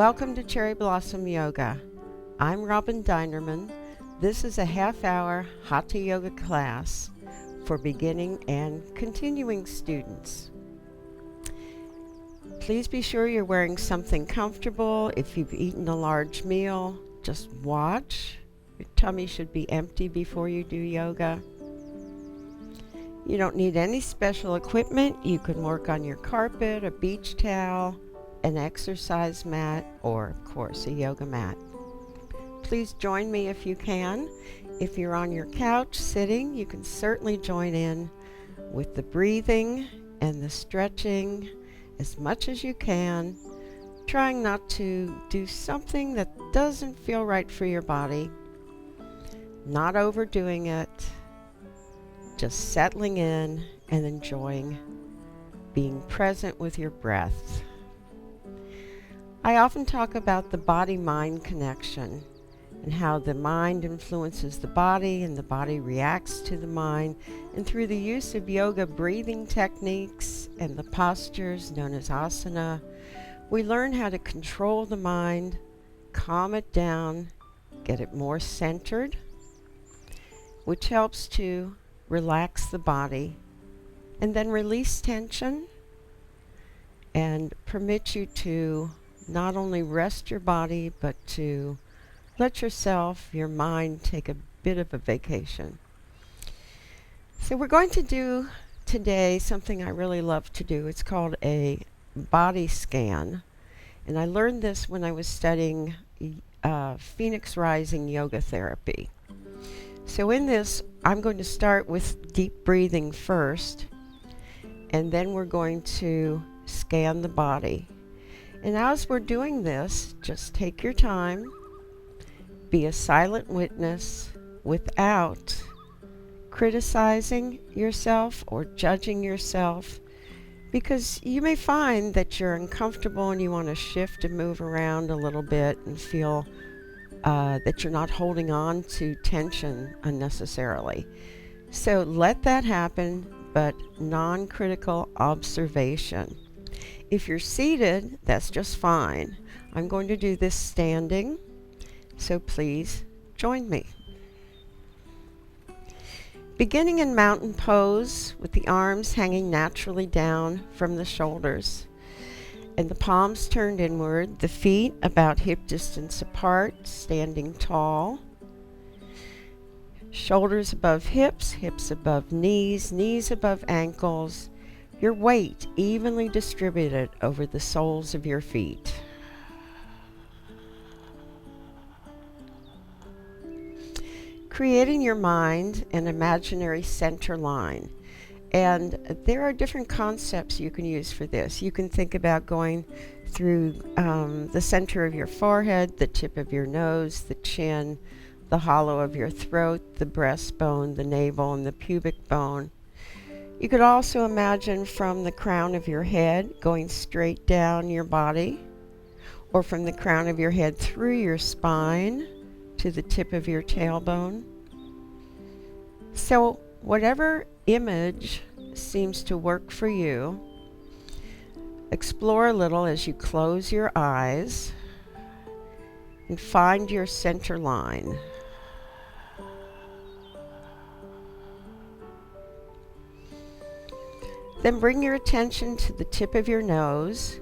Welcome to Cherryblossom Yoga. I'm Robin Dinerman. This is a half-hour Hatha Yoga class for beginning and continuing students. Please be sure you're wearing something comfortable. If you've eaten a large meal, just watch. Your tummy should be empty before you do yoga. You don't need any special equipment. You can work on your carpet, a beach towel, an exercise mat, or of course a yoga mat. Please join me if you can. If you're on your couch sitting, you can certainly join in with the breathing and the stretching as much as you can, trying not to do something that doesn't feel right for your body, not overdoing it, just settling in and enjoying being present with your breath. I often talk about the body-mind connection and how the mind influences the body and the body reacts to the mind. And through the use of yoga breathing techniques and the postures known as asana, we learn how to control the mind, calm it down, get it more centered, which helps to relax the body and then release tension and permit you to not only rest your body, but to let yourself, your mind, take a bit of a vacation. So we're going to do today something I really love to do. It's called a body scan. And I learned this when I was studying Phoenix Rising yoga therapy. So in this, I'm going to start with deep breathing first, and then we're going to scan the body. And as we're doing this, just take your time, be a silent witness without criticizing yourself or judging yourself, because you may find that you're uncomfortable and you want to shift and move around a little bit and feel that you're not holding on to tension unnecessarily. So let that happen, but non-critical observation. If you're seated, that's just fine. I'm going to do this standing, so please join me. Beginning in mountain pose with the arms hanging naturally down from the shoulders and the palms turned inward, the feet about hip distance apart, standing tall. Shoulders above hips, hips above knees, knees above ankles. Your weight evenly distributed over the soles of your feet. Create in your mind an imaginary center line. And there are different concepts you can use for this. You can think about going through the center of your forehead, the tip of your nose, the chin, the hollow of your throat, the breastbone, the navel, and the pubic bone. You could also imagine from the crown of your head going straight down your body, or from the crown of your head through your spine to the tip of your tailbone. So whatever image seems to work for you, explore a little as you close your eyes and find your center line. Then bring your attention to the tip of your nose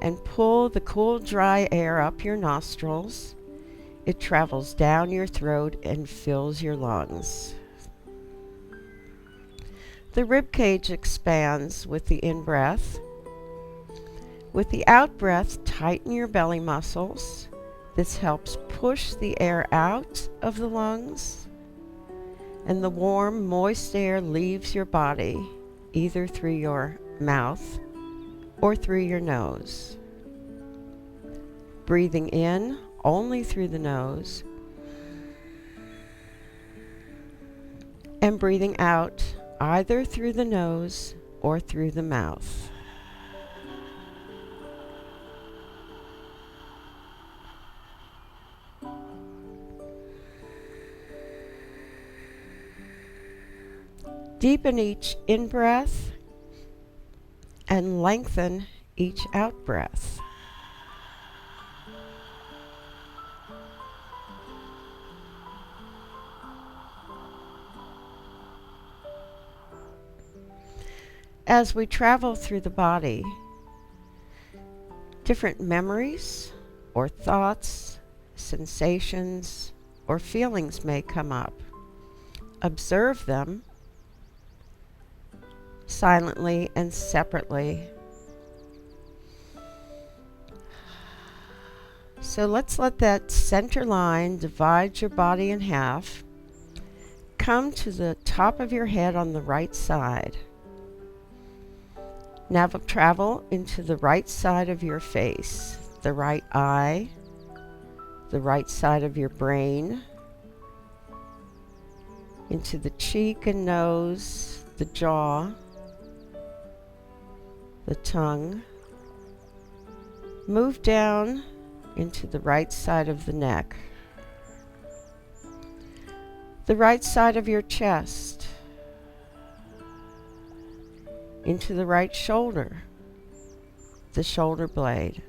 and pull the cool, dry air up your nostrils. It travels down your throat and fills your lungs. The rib cage expands with the in-breath. With the out-breath, tighten your belly muscles. This helps push the air out of the lungs, and the warm, moist air leaves your body, either through your mouth or through your nose. Breathing in only through the nose and breathing out either through the nose or through the mouth. Deepen each in-breath and lengthen each out-breath. as we travel through the body, different memories or thoughts, sensations, or feelings may come up. Observe them silently and separately. So let's let that center line divide your body in half. Come to the top of your head on the right side. Now travel into the right side of your face, the right eye, the right side of your brain, into the cheek and nose, the jaw, the tongue. Move down into the right side of the neck, the right side of your chest, into the right shoulder, the shoulder blade.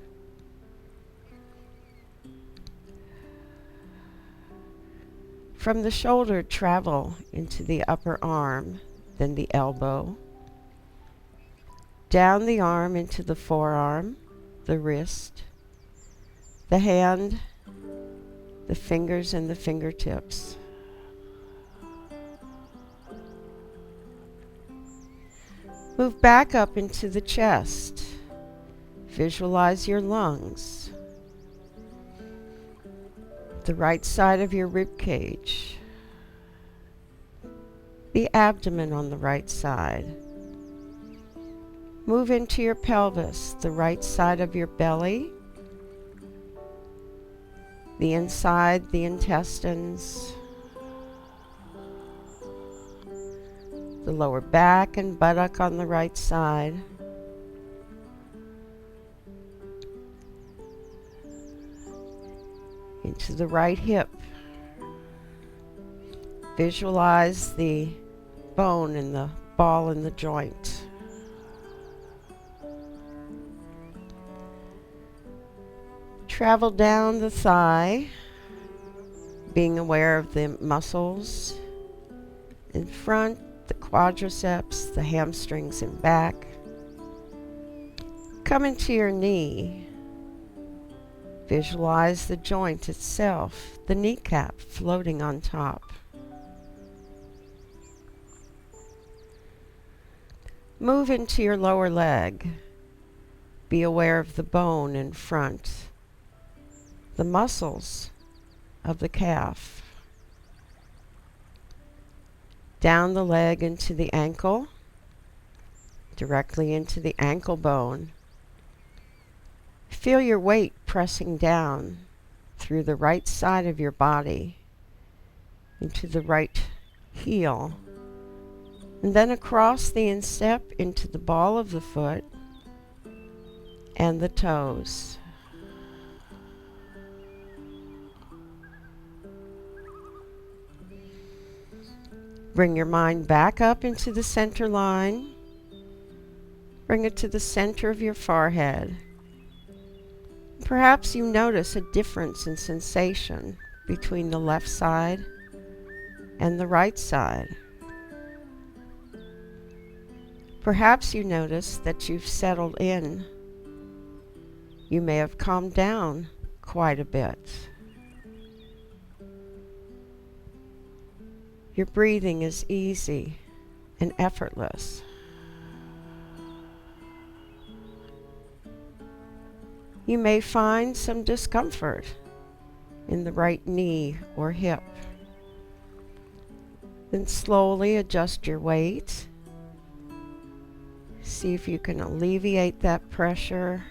From the shoulder, travel into the upper arm, then the elbow, down the arm into the forearm, the wrist, the hand, the fingers and the fingertips. Move back up into the chest. Visualize your lungs, the right side of your rib cage, the abdomen on the right side. Move into your pelvis, the right side of your belly, the inside, the intestines, the lower back and buttock on the right side, into the right hip. Visualize the bone and the ball in the joint. Travel down the thigh, being aware of the muscles in front, the quadriceps, the hamstrings and back. Come into your knee. Visualize the joint itself, the kneecap floating on top. Move into your lower leg. Be aware of the bone in front, the muscles of the calf. Down the leg into the ankle, directly into the ankle bone. Feel your weight pressing down through the right side of your body into the right heel, and then across the instep into the ball of the foot and the toes. Bring your mind back up into the center line. Bring it to the center of your forehead. Perhaps you notice a difference in sensation between the left side and the right side. Perhaps you notice that you've settled in. You may have calmed down quite a bit. Your breathing is easy and effortless. You may find some discomfort in the right knee or hip. Then slowly adjust your weight. See if you can alleviate that pressure.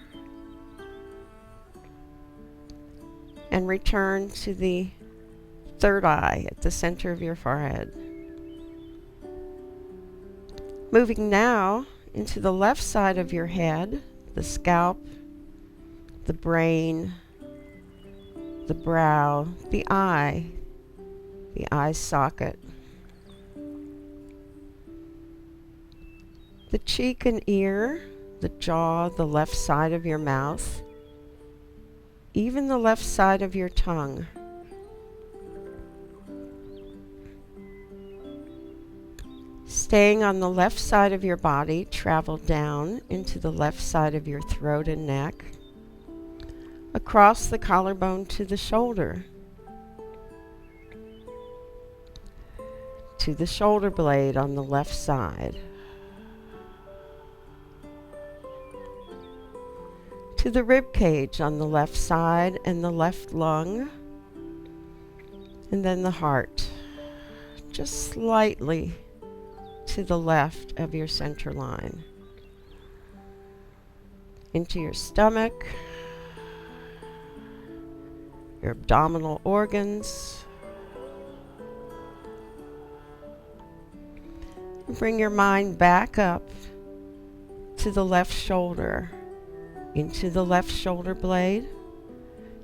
And return to the third eye at the center of your forehead. Moving now into the left side of your head, the scalp, the brain, the brow, the eye socket, the cheek and ear, the jaw, the left side of your mouth, even the left side of your tongue. Staying on the left side of your body, travel down into the left side of your throat and neck, across the collarbone to the shoulder, to the shoulder blade on the left side, to the rib cage on the left side and the left lung, and then the heart, just slightly to the left of your center line, into your stomach, your abdominal organs. Bring your mind back up to the left shoulder, into the left shoulder blade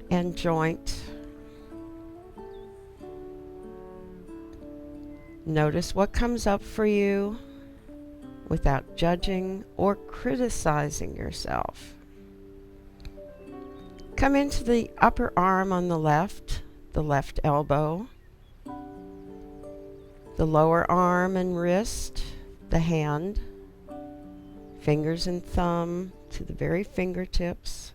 and joint. Notice what comes up for you without judging or criticizing yourself. Come into the upper arm on the left elbow, the lower arm and wrist, the hand, fingers and thumb to the very fingertips.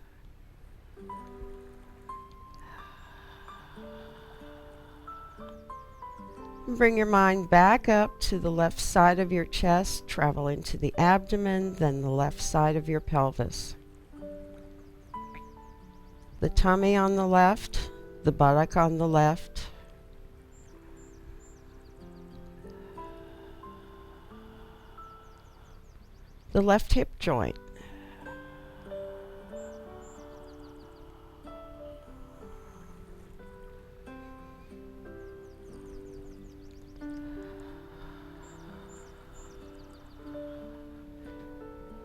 Bring your mind back up to the left side of your chest, travel into the abdomen, then the left side of your pelvis. The tummy on the left, the buttock on the left. The left hip joint.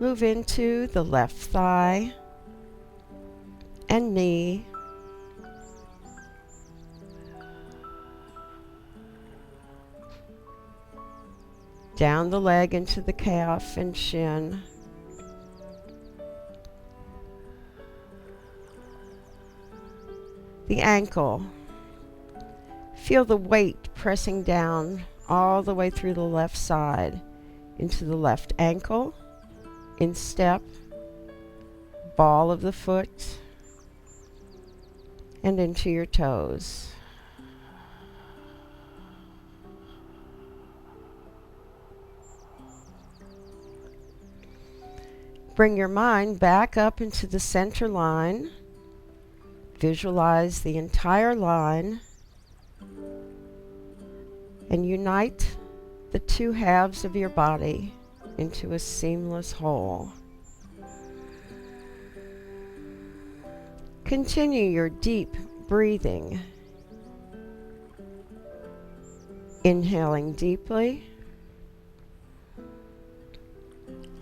Move into the left thigh and knee, down the leg into the calf and shin, the ankle. Feel the weight pressing down all the way through the left side into the left ankle, instep, ball of the foot, and into your toes. Bring your mind back up into the center line. Visualize the entire line and unite the two halves of your body into a seamless whole. Continue your deep breathing, inhaling deeply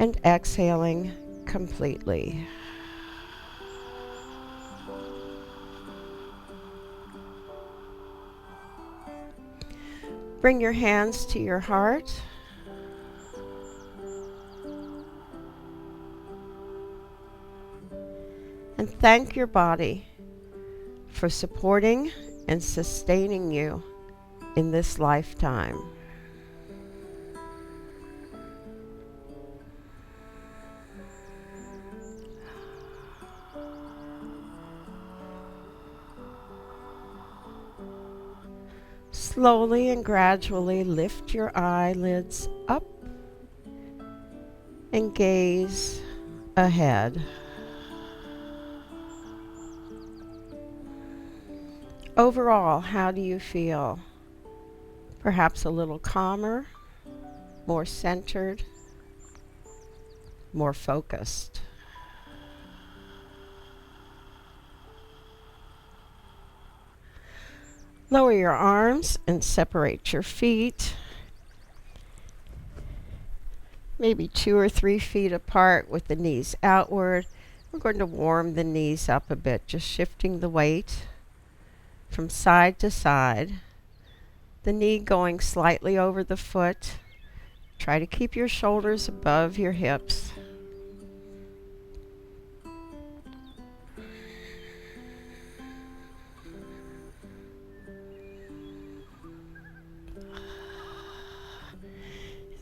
and exhaling completely. Bring your hands to your heart. And thank your body for supporting and sustaining you in this lifetime. Slowly and gradually lift your eyelids up and gaze ahead. Overall, how do you feel? Perhaps a little calmer, more centered, more focused. Lower your arms and separate your feet, maybe 2 or 3 feet apart with the knees outward. We're going to warm the knees up a bit, just shifting the weight from side to side, the knee going slightly over the foot. Try to keep your shoulders above your hips.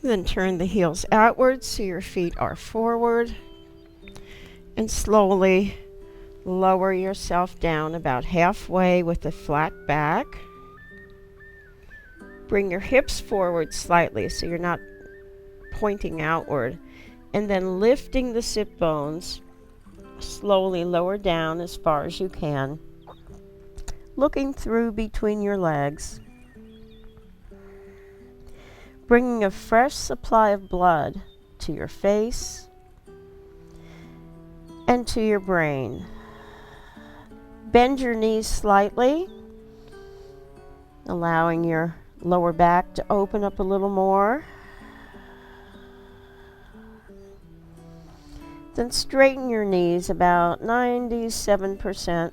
Then turn the heels outward so your feet are forward. And slowly lower yourself down about halfway with a flat back. Bring your hips forward slightly so you're not pointing outward. And then lifting the sit bones, slowly lower down as far as you can. Looking through between your legs. Bringing a fresh supply of blood to your face and to your brain. Bend your knees slightly, allowing your lower back to open up a little more. Then straighten your knees about 97%.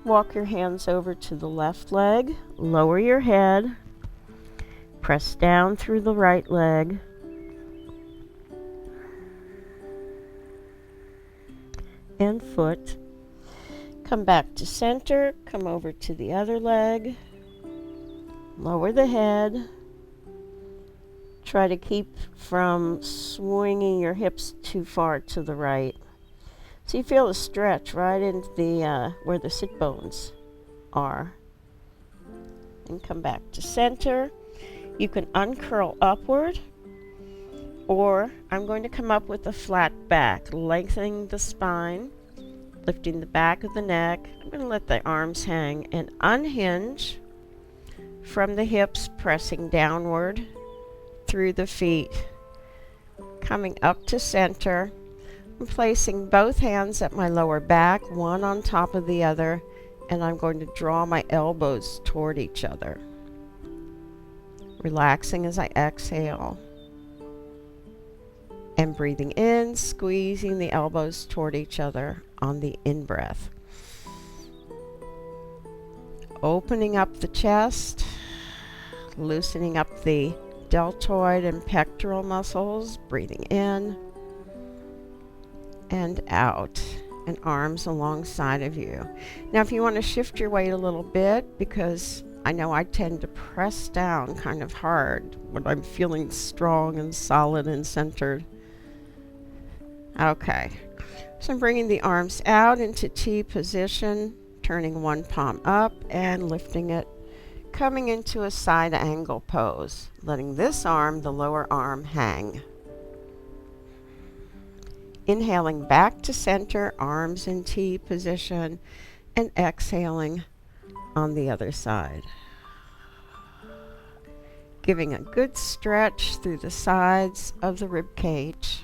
Walk your hands over to the left leg, lower your head. Press down through the right leg. And foot. Come back to center. Come over to the other leg. Lower the head. Try to keep from swinging your hips too far to the right. So you feel a stretch right into the where the sit bones are. And come back to center. You can uncurl upward, or I'm going to come up with a flat back, lengthening the spine, lifting the back of the neck. I'm going to let the arms hang and unhinge from the hips, pressing downward through the feet. Coming up to center, I'm placing both hands at my lower back, one on top of the other, and I'm going to draw my elbows toward each other. Relaxing as I exhale. And breathing in, squeezing the elbows toward each other on the in-breath. Opening up the chest, loosening up the deltoid and pectoral muscles, breathing in and out, and arms alongside of you. Now if you want to shift your weight a little bit, because I know I tend to press down kind of hard when I'm feeling strong and solid and centered. Okay, so I'm bringing the arms out into T position, turning one palm up and lifting it, coming into a side angle pose, letting this arm, the lower arm, hang. Inhaling back to center, arms in T position, and exhaling on the other side. Giving a good stretch through the sides of the rib cage.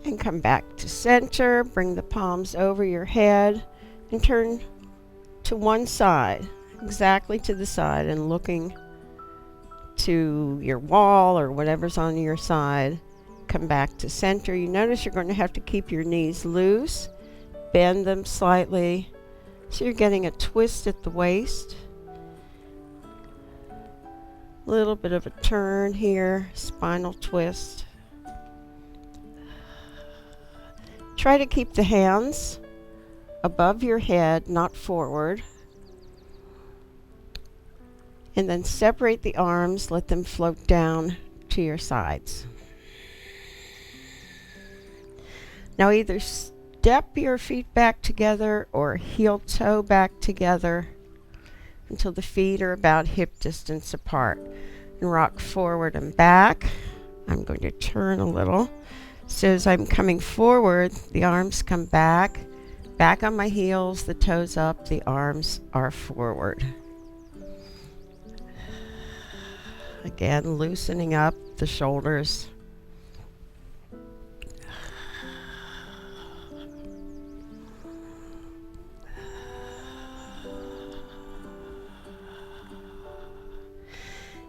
And come back to center, bring the palms over your head and turn to one side, exactly to the side, and looking to your wall or whatever's on your side. Come back to center. You notice you're going to have to keep your knees loose, bend them slightly, so you're getting a twist at the waist. A little bit of a turn here, spinal twist. Try to keep the hands above your head, not forward. And then separate the arms, let them float down to your sides. Now either step your feet back together or heel toe back together until the feet are about hip distance apart. And rock forward and back. I'm going to turn a little. So as I'm coming forward, the arms come back on my heels, the toes up, the arms are forward. Again, loosening up the shoulders.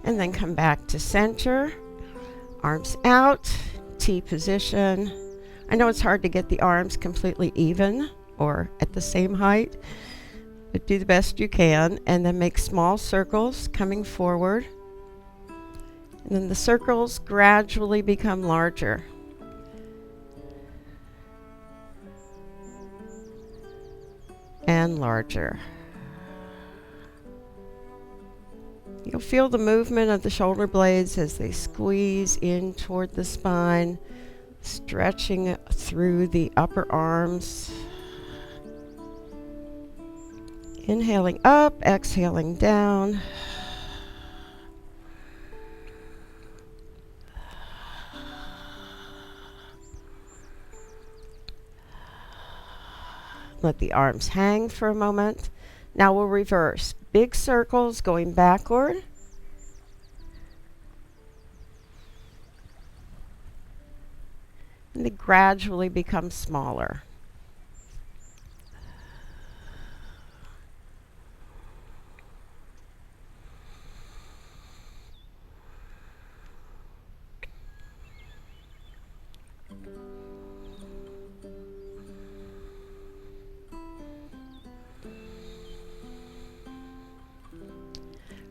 And then come back to center. Arms out, T position. I know it's hard to get the arms completely even or at the same height, but do the best you can, and then make small circles coming forward. And then the circles gradually become larger. And larger. You'll feel the movement of the shoulder blades as they squeeze in toward the spine, stretching through the upper arms. Inhaling up, exhaling down. Let the arms hang for a moment. Now we'll reverse. Big circles going backward. And they gradually become smaller.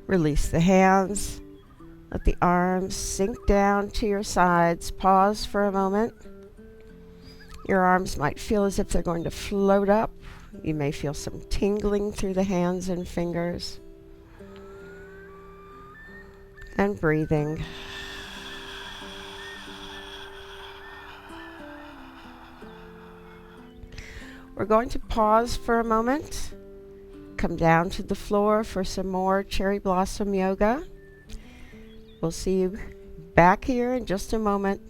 Release the hands. Let the arms sink down to your sides. Pause for a moment. Your arms might feel as if they're going to float up. You may feel some tingling through the hands and fingers. And breathing. We're going to pause for a moment. Come down to the floor for some more Cherryblossom Yoga. We'll see you back here in just a moment.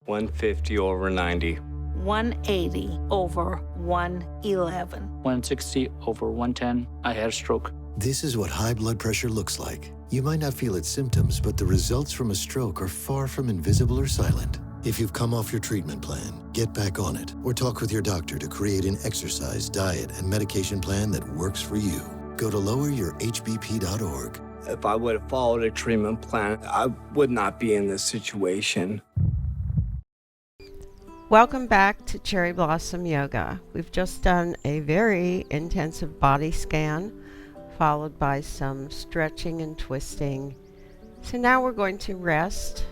150 over 90. 180 over 111. 160 over 110. I had a stroke. This is what high blood pressure looks like. You might not feel its symptoms, but the results from a stroke are far from invisible or silent. If you've come off your treatment plan, get back on it or talk with your doctor to create an exercise, diet, and medication plan that works for you. Go to loweryourhbp.org. If I would have followed a treatment plan, I would not be in this situation. Welcome back to Cherryblossom Yoga. We've just done a very intensive body scan, followed by some stretching and twisting. So now we're going to rest,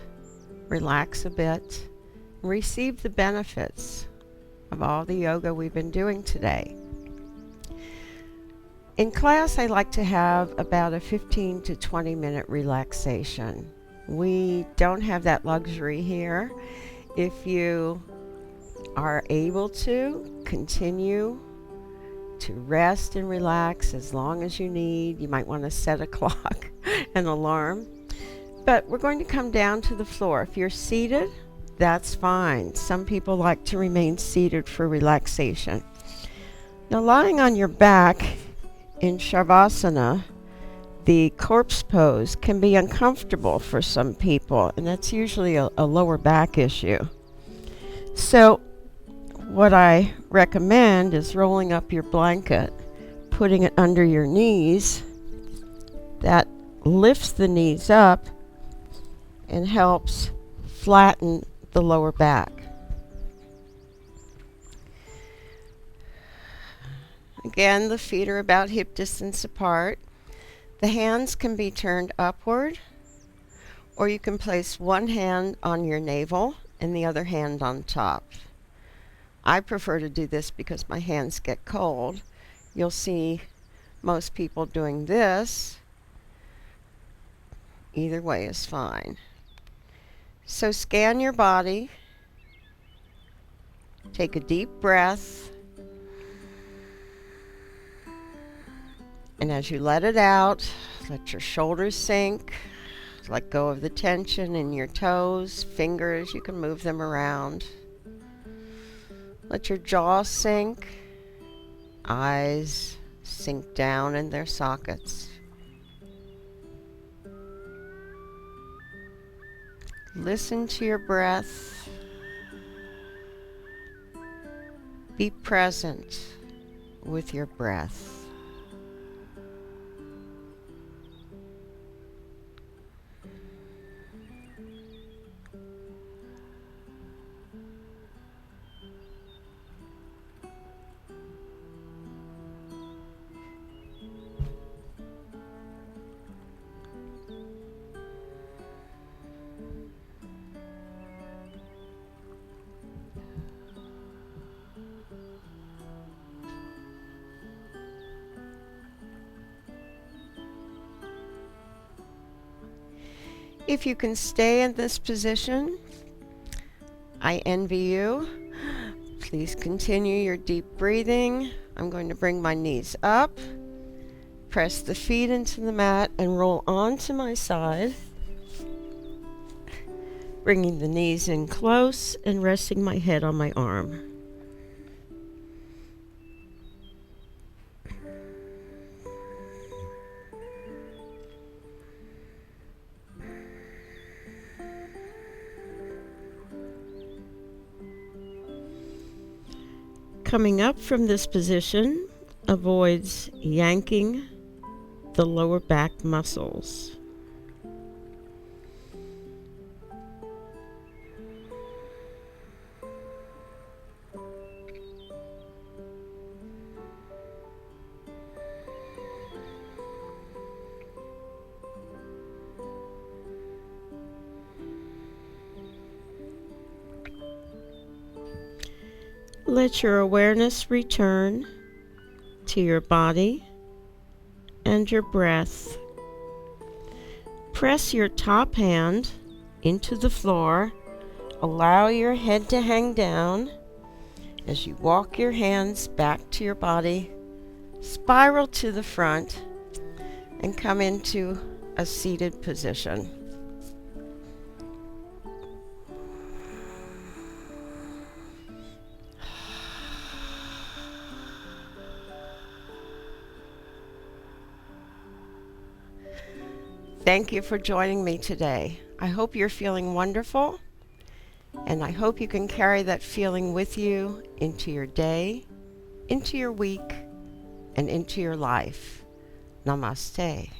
relax a bit, and receive the benefits of all the yoga we've been doing today. In class, I like to have about a 15 to 20 minute relaxation. We don't have that luxury here. If you are able to continue to rest and relax as long as you need, you might want to set a clock, an alarm. But we're going to come down to the floor. If you're seated, that's fine. Some people like to remain seated for relaxation. Now, lying on your back in Shavasana, the corpse pose, can be uncomfortable for some people, and that's usually a lower back issue. So what I recommend is rolling up your blanket, putting it under your knees. That lifts the knees up and helps flatten the lower back. Again, the feet are about hip distance apart. The hands can be turned upward, or you can place one hand on your navel and the other hand on top. I prefer to do this because my hands get cold. You'll see most people doing this. Either way is fine. So scan your body. Take a deep breath. And as you let it out, let your shoulders sink. Let go of the tension in your toes, fingers, you can move them around. Let your jaw sink. Eyes sink down in their sockets. Listen to your breath. Be present with your breath. If you can stay in this position, I envy you. Please continue your deep breathing. I'm going to bring my knees up, press the feet into the mat, and roll onto my side, bringing the knees in close and resting my head on my arm. Coming up from this position avoids yanking the lower back muscles. Let your awareness return to your body and your breath. Press your top hand into the floor. Allow your head to hang down as you walk your hands back to your body. Spiral to the front and come into a seated position. Thank you for joining me today. I hope you're feeling wonderful, and I hope you can carry that feeling with you into your day, into your week, and into your life. Namaste.